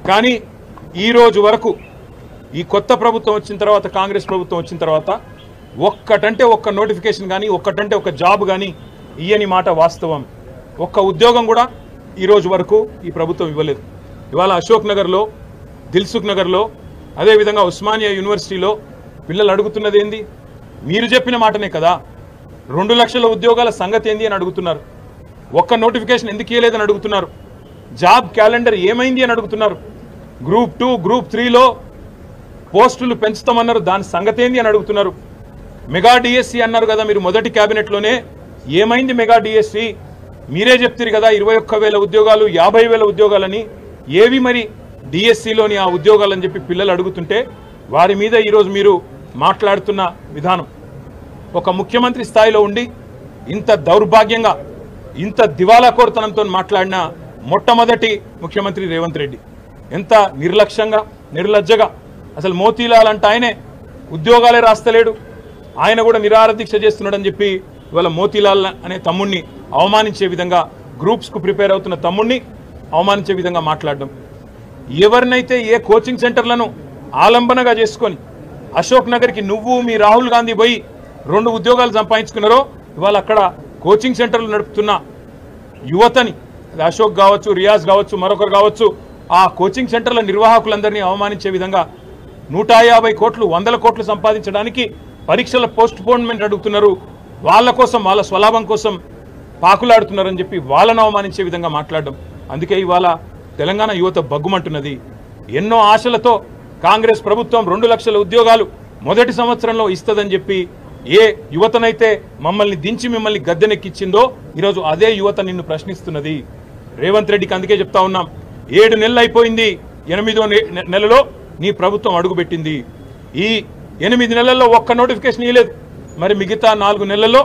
కానీ ఈ రోజు వరకు ఈ కొత్త ప్రభుత్వం వచ్చిన తర్వాత కాంగ్రెస్ ప్రభుత్వం వచ్చిన తర్వాత ఒక్కటంటే ఒక్క నోటిఫికేషన్ కానీ ఒక్కటంటే ఒక జాబ్ కానీ ఇయ్యని మాట వాస్తవం. ఒక్క ఉద్యోగం కూడా ఈ రోజు వరకు ఈ ప్రభుత్వం ఇవ్వలేదు. ఇవాళ అశోక్ నగర్లో, దిల్సుఖ్ నగర్లో, అదేవిధంగా ఉస్మానియా యూనివర్సిటీలో పిల్లలు అడుగుతున్నది ఏంది? మీరు చెప్పిన మాటనే కదా. 2 లక్షల ఉద్యోగాల సంగతి ఏంది అని అడుగుతున్నారు. ఒక్క నోటిఫికేషన్ ఎందుకు ఇవ్వలేదని అడుగుతున్నారు. జాబ్ క్యాలెండర్ ఏమైంది అని అడుగుతున్నారు. గ్రూప్ 2, గ్రూప్ 3లో పోస్టులు పెంచుతామన్నారు, దాని సంగతి ఏంది అని అడుగుతున్నారు. మెగా డిఎస్సి అన్నారు కదా మీరు మొదటి క్యాబినెట్లోనే, ఏమైంది మెగా డిఎస్సి? మీరే చెప్తారు కదా 21,000 ఉద్యోగాలు, 50,000 ఉద్యోగాలని. ఏవి మరి డిఎస్సిలోని ఆ ఉద్యోగాలని చెప్పి పిల్లలు అడుగుతుంటే వారి మీద ఈరోజు మీరు మాట్లాడుతున్న విధానం, ఒక ముఖ్యమంత్రి స్థాయిలో ఉండి ఇంత దౌర్భాగ్యంగా, ఇంత దివాలాకోరుతనంతో మాట్లాడిన మొట్టమొదటి ముఖ్యమంత్రి రేవంత్ రెడ్డి. ఎంత నిర్లక్ష్యంగా, నిర్లజ్జగా. అసలు మోతీలాల్ అంటే ఆయనే ఉద్యోగాలే రాస్తలేడు, ఆయన కూడా నిరాహార దీక్ష చేస్తున్నాడని చెప్పి ఇవాళ మోతీలాల్ అనే తమ్ముడిని అవమానించే విధంగా, గ్రూప్స్కు ప్రిపేర్ అవుతున్న తమ్ముడిని అవమానించే విధంగా మాట్లాడడం. ఎవరినైతే ఏ కోచింగ్ సెంటర్లను ఆలంబనగా చేసుకొని అశోక్ నగర్కి నువ్వు మీ రాహుల్ గాంధీ పోయి 2 ఉద్యోగాలు సంపాదించుకున్నారో, ఇవాళ అక్కడ కోచింగ్ సెంటర్లు నడుపుతున్న యువతని, అశోక్ కావచ్చు, రియాజ్ కావచ్చు, మరొకరు కావచ్చు, ఆ కోచింగ్ సెంటర్ల నిర్వాహకులందరినీ అవమానించే విధంగా 150 కోట్లు, 100 కోట్లు సంపాదించడానికి పరీక్షల పోస్ట్ పోన్మెంట్ అడుగుతున్నారు. వాళ్ళ కోసం, వాళ్ళ స్వలాభం కోసం పాకులాడుతున్నారని చెప్పి వాళ్ళను అవమానించే విధంగా మాట్లాడడం. అందుకే ఇవాళ తెలంగాణ యువత బగ్గుమంటున్నది. ఎన్నో ఆశలతో కాంగ్రెస్ ప్రభుత్వం 2 లక్షల ఉద్యోగాలు మొదటి సంవత్సరంలో ఇస్తుందని చెప్పి ఏ యువతనైతే మమ్మల్ని దించి మిమ్మల్ని గద్దెనెక్కించిందో ఈరోజు అదే యువత నిన్ను ప్రశ్నిస్తున్నది. రేవంత్ రెడ్డికి అందుకే చెప్తా ఉన్నాం, 7 నెలలు అయిపోయింది, 8వ నెలలో నీ ప్రభుత్వం అడుగుపెట్టింది. ఈ 8 నెలల్లో ఒక్క నోటిఫికేషన్ ఇవ్వలేదు. మరి మిగతా 4 నెలల్లో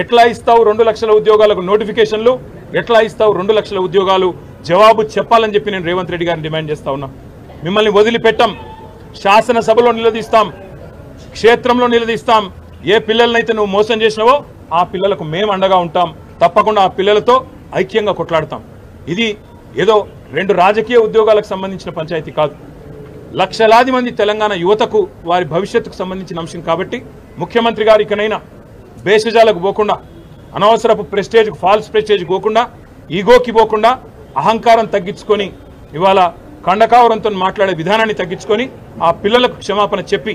ఎట్లా ఇస్తావు 2 లక్షల ఉద్యోగాలకు నోటిఫికేషన్లు? ఎట్లా ఇస్తావు 2 లక్షల ఉద్యోగాలు? జవాబు చెప్పాలని చెప్పి నేను రేవంత్ రెడ్డి గారిని డిమాండ్ చేస్తా ఉన్నా. మిమ్మల్ని వదిలిపెట్టాం, శాసనసభలో నిలదీస్తాం, క్షేత్రంలో నిలదీస్తాం. ఏ పిల్లలనైతే నువ్వు మోసం చేసినావో ఆ పిల్లలకు మేము అండగా ఉంటాం. తప్పకుండా ఆ పిల్లలతో ఐక్యంగా కొట్లాడతాం. ఇది ఏదో 2 రాజకీయ ఉద్యోగాలకు సంబంధించిన పంచాయతీ కాదు. లక్షలాది మంది తెలంగాణ యువతకు వారి భవిష్యత్తుకు సంబంధించిన అంశం కాబట్టి ముఖ్యమంత్రి గారు ఇకనైనా బేషజాలకు పోకుండా, అనవసరపు ప్రెస్టేజ్కు, ఫాల్స్ ప్రెస్టేజ్కి పోకుండా, ఈగోకి పోకుండా అహంకారం తగ్గించుకొని ఇవాళ కండకావరంతో మాట్లాడే విధానాన్ని తగ్గించుకొని ఆ పిల్లలకు క్షమాపణ చెప్పి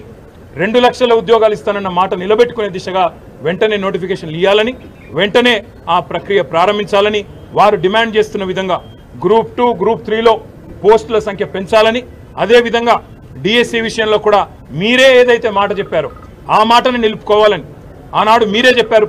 2 లక్షల ఉద్యోగాలు ఇస్తానన్న మాట నిలబెట్టుకునే దిశగా వెంటనే నోటిఫికేషన్లు ఇవ్వాలని, వెంటనే ఆ ప్రక్రియ ప్రారంభించాలని వారు డిమాండ్ చేస్తున్న విధంగా గ్రూప్ 2, గ్రూప్ 3లో పోస్టుల సంఖ్య పెంచాలని, అదేవిధంగా డిఎస్సి విషయంలో కూడా మీరే ఏదైతే మాట చెప్పారో ఆ మాటని నిలుపుకోవాలని ఆనాడు మీరే చెప్పారు.